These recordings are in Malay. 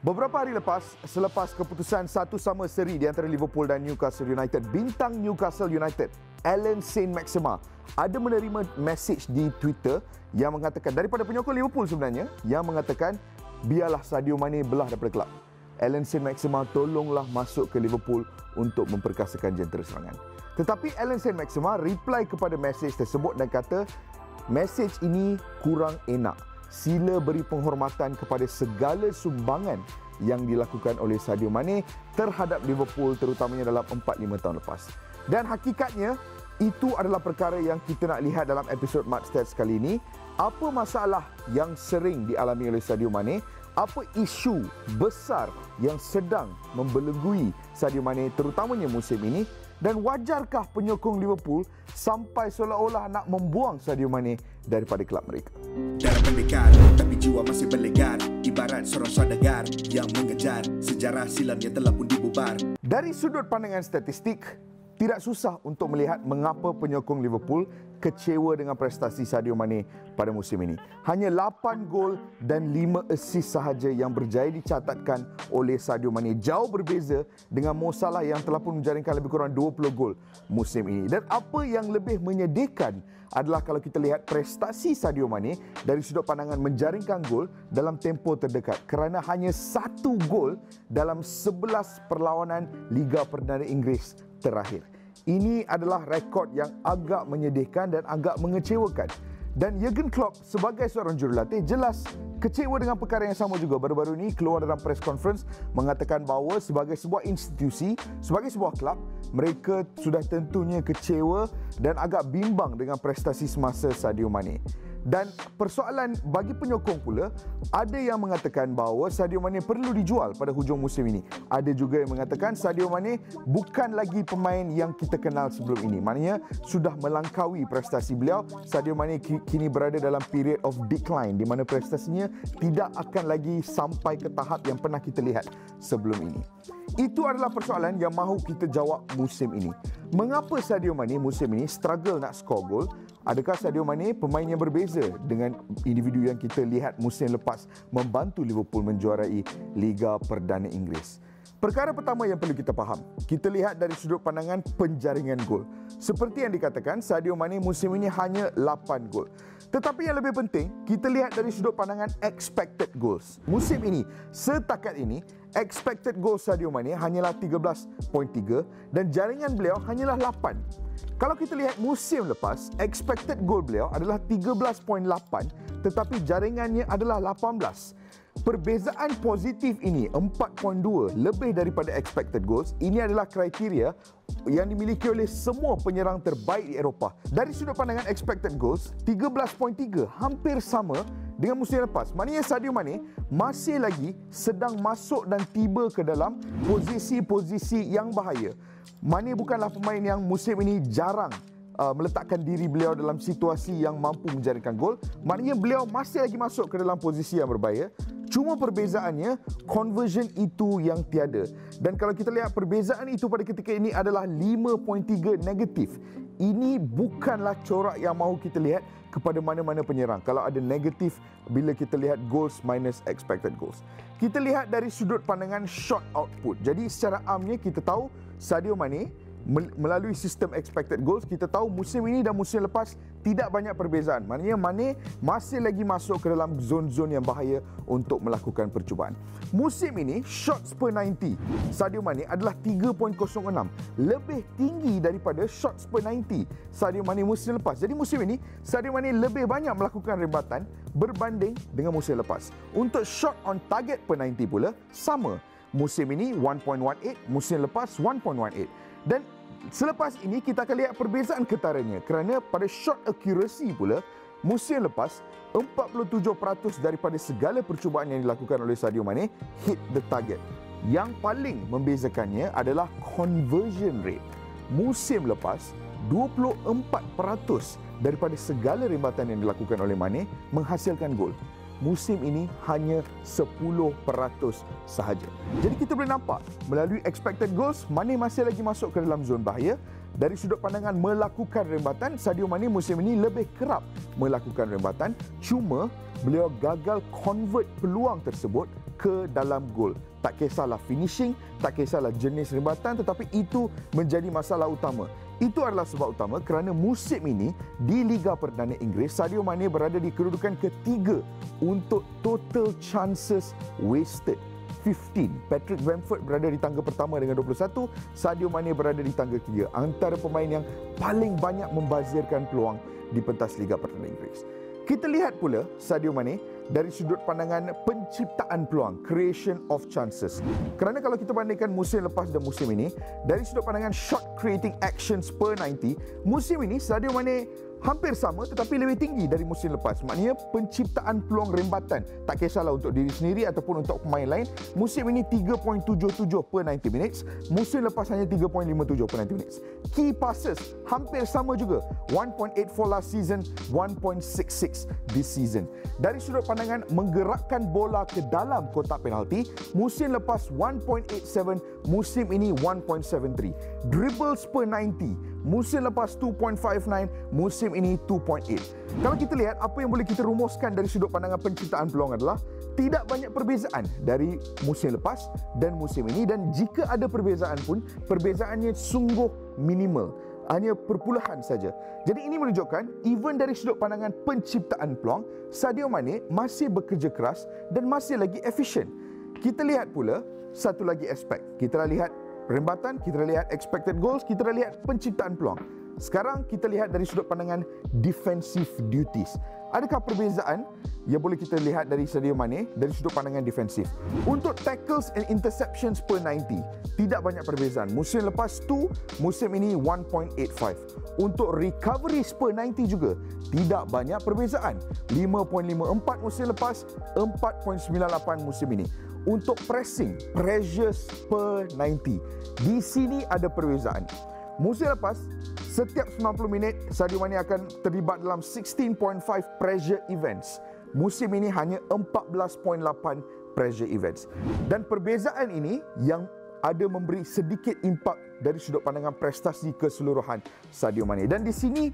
Beberapa hari lepas, selepas keputusan satu sama seri di antara Liverpool dan Newcastle United, bintang Newcastle United, Allan Saint-Maximin, ada menerima mesej di Twitter yang mengatakan, daripada penyokong Liverpool sebenarnya, yang mengatakan, biarlah Sadio Mane belah daripada kelab. Allan Saint-Maximin, tolonglah masuk ke Liverpool untuk memperkasakan jentera serangan. Tetapi Allan Saint-Maximin reply kepada mesej tersebut dan kata, mesej ini kurang enak. Sila beri penghormatan kepada segala sumbangan yang dilakukan oleh Sadio Mane terhadap Liverpool terutamanya dalam 4-5 tahun lepas. Dan hakikatnya, itu adalah perkara yang kita nak lihat dalam episod Mad Stats kali ini. Apa masalah yang sering dialami oleh Sadio Mane? Apa isu besar yang sedang membelengui Sadio Mane terutamanya musim ini? Dan wajarkah penyokong Liverpool sampai seolah-olah nak membuang Sadio Mane daripada kelab mereka? Darah pendekar, tapi jiwa masih berlegar. Ibarat seorang saudagar yang mengejar sejarah silam yang telah pun dibubar. Dari sudut pandangan statistik, tidak susah untuk melihat mengapa penyokong Liverpool kecewa dengan prestasi Sadio Mane pada musim ini. Hanya 8 gol dan 5 assist sahaja yang berjaya dicatatkan oleh Sadio Mane. Jauh berbeza dengan Mo Salah yang telah pun menjaringkan lebih kurang 20 gol musim ini. Dan apa yang lebih menyedihkan adalah kalau kita lihat prestasi Sadio Mane dari sudut pandangan menjaringkan gol dalam tempoh terdekat, kerana hanya 1 gol dalam 11 perlawanan Liga Perdana Inggeris terakhir. Ini adalah rekod yang agak menyedihkan dan agak mengecewakan. Dan Jurgen Klopp sebagai seorang jurulatih jelas kecewa dengan perkara yang sama juga. Baru-baru ini keluar dalam press conference mengatakan bahawa sebagai sebuah institusi, sebagai sebuah kelab, mereka sudah tentunya kecewa dan agak bimbang dengan prestasi semasa Sadio Mane. Dan persoalan bagi penyokong pula, ada yang mengatakan bahawa Sadio Mane perlu dijual pada hujung musim ini. Ada juga yang mengatakan Sadio Mane bukan lagi pemain yang kita kenal sebelum ini. Maknanya sudah melangkaui prestasi beliau. Sadio Mane kini berada dalam period of decline di mana prestasinya tidak akan lagi sampai ke tahap yang pernah kita lihat sebelum ini. Itu adalah persoalan yang mahu kita jawab musim ini. Mengapa Sadio Mane musim ini struggle nak skor gol? Adakah Sadio Mane pemain yang berbeza dengan individu yang kita lihat musim lepas membantu Liverpool menjuarai Liga Perdana Inggeris? Perkara pertama yang perlu kita faham, kita lihat dari sudut pandangan penjaringan gol. Seperti yang dikatakan, Sadio Mane musim ini hanya 8 gol. Tetapi yang lebih penting, kita lihat dari sudut pandangan expected goals. Musim ini, setakat ini, expected goals Sadio Mane hanyalah 13.3 dan jaringan beliau hanyalah 8. Kalau kita lihat musim lepas, expected goal beliau adalah 13.8 tetapi jaringannya adalah 18. Perbezaan positif ini 4.2 lebih daripada expected goals. Ini adalah kriteria yang dimiliki oleh semua penyerang terbaik di Eropah. Dari sudut pandangan expected goals, 13.3 hampir sama dengan musim lepas. Maknanya Sadio Mane masih lagi sedang masuk dan tiba ke dalam posisi-posisi yang bahaya. Mane bukanlah pemain yang musim ini jarang meletakkan diri beliau dalam situasi yang mampu menjaringkan gol. Maknanya beliau masih lagi masuk ke dalam posisi yang berbahaya. Cuma perbezaannya, conversion itu yang tiada. Dan kalau kita lihat perbezaan itu pada ketika ini adalah 5.3 negatif. Ini bukanlah corak yang mahu kita lihat kepada mana-mana penyerang. Kalau ada negatif bila kita lihat goals minus expected goals. Kita lihat dari sudut pandangan shot output. Jadi secara amnya kita tahu Sadio Mane melalui sistem expected goals, kita tahu musim ini dan musim lepas tidak banyak perbezaan. Maknanya Mane masih lagi masuk ke dalam zon-zon yang bahaya untuk melakukan percubaan. Musim ini shots per 90 Sadio Mane adalah 3.06, lebih tinggi daripada shots per 90 Sadio Mane musim lepas. Jadi musim ini Sadio Mane lebih banyak melakukan rebatan berbanding dengan musim lepas. Untuk shot on target per 90 pula sama. Musim ini 1.18, musim lepas 1.18. Dan selepas ini kita akan lihat perbezaan ketaranya kerana pada shot accuracy pula musim lepas 47% daripada segala percubaan yang dilakukan oleh Sadio Mane hit the target. Yang paling membezakannya adalah conversion rate. Musim lepas 24% daripada segala rebatan yang dilakukan oleh Mane menghasilkan gol. Musim ini hanya 10% sahaja. Jadi kita boleh nampak melalui expected goals, Mane masih lagi masuk ke dalam zon bahaya. Dari sudut pandangan melakukan rebatan, Sadio Mane musim ini lebih kerap melakukan rebatan. Cuma beliau gagal convert peluang tersebut ke dalam gol. Tak kisahlah finishing, tak kisahlah jenis rembatan, tetapi itu menjadi masalah utama. Itu adalah sebab utama kerana musim ini di Liga Perdana Inggeris, Sadio Mane berada di kedudukan ketiga untuk total chances wasted. 15. Patrick Bamford berada di tangga pertama dengan 21, Sadio Mane berada di tangga ketiga. Antara pemain yang paling banyak membazirkan peluang di pentas Liga Perdana Inggeris. Kita lihat pula Sadio Mane dari sudut pandangan penciptaan peluang, creation of chances. Kerana kalau kita bandingkan musim lepas dan musim ini, dari sudut pandangan shot creating actions per 90, musim ini Sadio Mane hampir sama tetapi lebih tinggi dari musim lepas. Maknanya penciptaan peluang rembatan, tak kisahlah untuk diri sendiri ataupun untuk pemain lain, musim ini 3.77 per 90 minutes, musim lepas hanya 3.57 per 90 minutes. Key passes hampir sama juga, 1.84 last season, 1.66 this season. Dari sudut pandangan menggerakkan bola ke dalam kotak penalti, musim lepas 1.87, musim ini 1.73. Dribbles per 90, musim lepas 2.59, musim ini 2.8. Kalau kita lihat apa yang boleh kita rumuskan dari sudut pandangan penciptaan peluang adalah tidak banyak perbezaan dari musim lepas dan musim ini, dan jika ada perbezaan pun perbezaannya sungguh minimal, hanya perpuluhan saja. Jadi ini menunjukkan even dari sudut pandangan penciptaan peluang, Sadio Mane masih bekerja keras dan masih lagi efisien. Kita lihat pula satu lagi aspek. Kita lihat rembatan, kita lihat expected goals, kita lihat penciptaan peluang. Sekarang kita lihat dari sudut pandangan defensive duties. Adakah perbezaan yang boleh kita lihat dari Sadio Mane dari sudut pandangan defensif? Untuk tackles and interceptions per 90, tidak banyak perbezaan. Musim lepas 2, musim ini 1.85. Untuk recoveries per 90 juga tidak banyak perbezaan. 5.54 musim lepas, 4.98 musim ini. Untuk pressing, pressures per 90, di sini ada perbezaan. Musim lepas, setiap 90 minit Sadio Mane akan terlibat dalam 16.5 pressure events. Musim ini hanya 14.8 pressure events. Dan perbezaan ini yang ada memberi sedikit impak dari sudut pandangan prestasi keseluruhan Sadio Mane. Dan di sini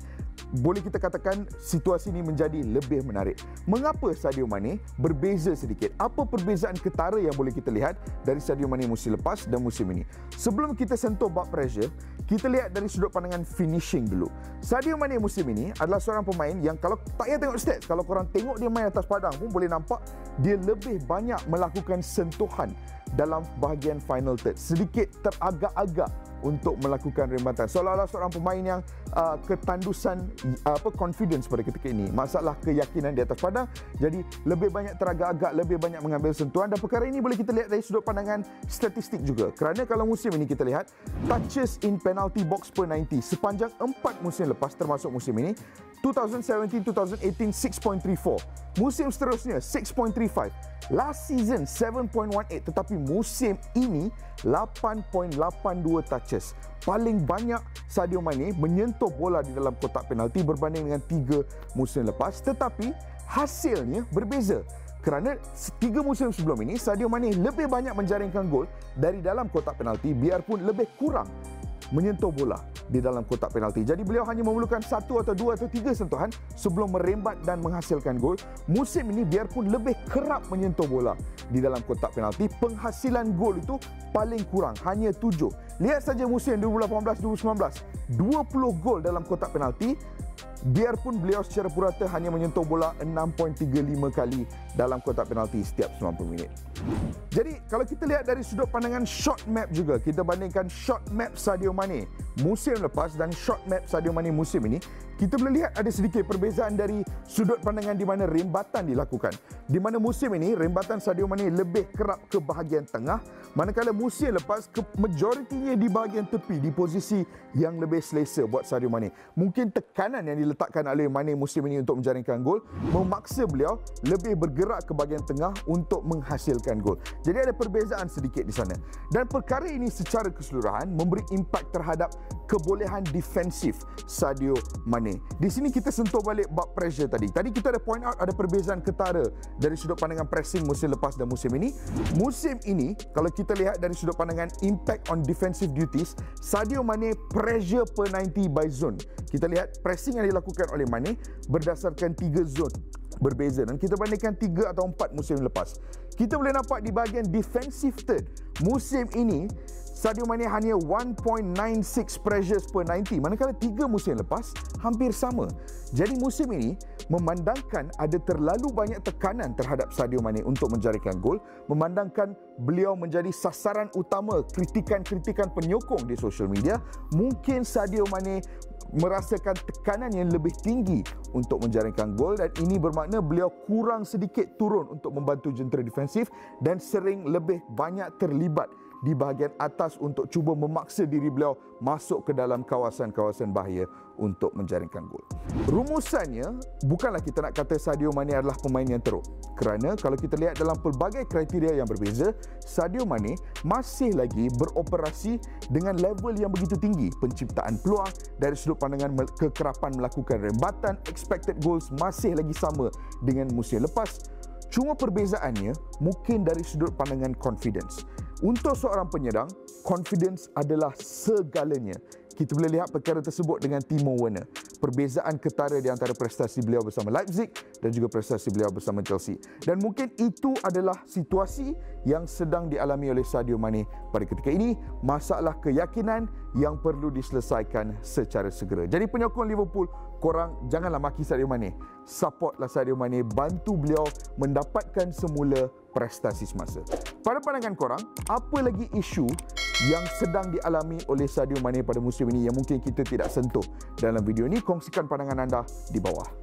boleh kita katakan situasi ini menjadi lebih menarik. Mengapa Sadio Mane berbeza sedikit? Apa perbezaan ketara yang boleh kita lihat dari Sadio Mane musim lepas dan musim ini? Sebelum kita sentuh bab pressure, kita lihat dari sudut pandangan finishing dulu. Sadio Mane musim ini adalah seorang pemain yang kalau tak payah tengok stats, kalau korang tengok dia main atas padang pun boleh nampak dia lebih banyak melakukan sentuhan dalam bahagian final third, sedikit teragak-agak untuk melakukan rembatan. Seolah-olah seorang pemain yang ketandusan confidence pada ketika ini, masalah keyakinan di atas padang, jadi lebih banyak teragak-agak, lebih banyak mengambil sentuhan. Dan perkara ini boleh kita lihat dari sudut pandangan statistik juga. Kerana kalau musim ini kita lihat touches in penalty box per 90 sepanjang 4 musim lepas termasuk musim ini, 2017-2018 6.34, musim seterusnya 6.35, last season 7.18, tetapi musim ini 8.82 touches. Paling banyak Sadio Mane menyentuh bola di dalam kotak penalti berbanding dengan 3 musim lepas, tetapi hasilnya berbeza. Kerana 3 musim sebelum ini Sadio Mane lebih banyak menjaringkan gol dari dalam kotak penalti biarpun lebih kurang menyentuh bola di dalam kotak penalti. Jadi beliau hanya memerlukan 1 atau 2 atau 3 sentuhan sebelum merembat dan menghasilkan gol. Musim ini biarpun lebih kerap menyentuh bola di dalam kotak penalti, penghasilan gol itu paling kurang, hanya 7. Lihat saja musim 2018-2019, 20 gol dalam kotak penalti, biarpun beliau secara purata hanya menyentuh bola 6.35 kali dalam kotak penalti setiap 90 minit. Jadi kalau kita lihat dari sudut pandangan shot map juga, kita bandingkan shot map Sadio Mane musim lepas dan shot map Sadio Mane musim ini, kita boleh lihat ada sedikit perbezaan dari sudut pandangan di mana rembatan dilakukan. Di mana musim ini rembatan Sadio Mane lebih kerap ke bahagian tengah, manakala musim lepas majoritinya di bahagian tepi, di posisi yang lebih selesa buat Sadio Mane. Mungkin tekanan yang diletakkan oleh Mane musim ini untuk menjaringkan gol memaksa beliau lebih bergerak ke bahagian tengah untuk menghasilkan gol. Jadi ada perbezaan sedikit di sana. Dan perkara ini secara keseluruhan memberi impak terhadap kebolehan defensif Sadio Mane. Di sini kita sentuh balik bab pressure tadi. Tadi kita ada point out ada perbezaan ketara dari sudut pandangan pressing musim lepas dan musim ini. Musim ini kalau kita lihat dari sudut pandangan impact on defensive duties, Sadio Mane pressure per 90 by zone. Kita lihat pressing yang dilakukan oleh Mane berdasarkan 3 zone berbeza, dan kita bandingkan 3 atau 4 musim lepas. Kita boleh nampak di bahagian defensive third, musim ini Sadio Mane hanya 1.96 pressures per 90, manakala 3 musim lepas hampir sama. Jadi musim ini memandangkan ada terlalu banyak tekanan terhadap Sadio Mane untuk menjaringkan gol, memandangkan beliau menjadi sasaran utama kritikan-kritikan penyokong di social media, mungkin Sadio Mane merasakan tekanan yang lebih tinggi untuk menjaringkan gol, dan ini bermakna beliau kurang sedikit turun untuk membantu jentera defensif dan sering lebih banyak terlibat di bahagian atas untuk cuba memaksa diri beliau masuk ke dalam kawasan-kawasan bahaya untuk menjaringkan gol. Rumusannya, bukanlah kita nak kata Sadio Mane adalah pemain yang teruk. Kerana kalau kita lihat dalam pelbagai kriteria yang berbeza, Sadio Mane masih lagi beroperasi dengan level yang begitu tinggi. Penciptaan peluang dari sudut pandangan kekerapan melakukan rembatan, expected goals masih lagi sama dengan musim lepas. Cuma perbezaannya mungkin dari sudut pandangan confidence. Untuk seorang penyerang, confidence adalah segalanya. Kita boleh lihat perkara tersebut dengan Timo Werner. Perbezaan ketara di antara prestasi beliau bersama Leipzig dan juga prestasi beliau bersama Chelsea. Dan mungkin itu adalah situasi yang sedang dialami oleh Sadio Mane pada ketika ini. Masalah keyakinan yang perlu diselesaikan secara segera. Jadi penyokong Liverpool, korang janganlah maki Sadio Mane. Supportlah Sadio Mane, bantu beliau mendapatkan semula prestasi semasa. Pada pandangan korang, apa lagi isu yang sedang dialami oleh Sadio Mane pada musim ini yang mungkin kita tidak sentuh dalam video ini? Kongsikan pandangan anda di bawah.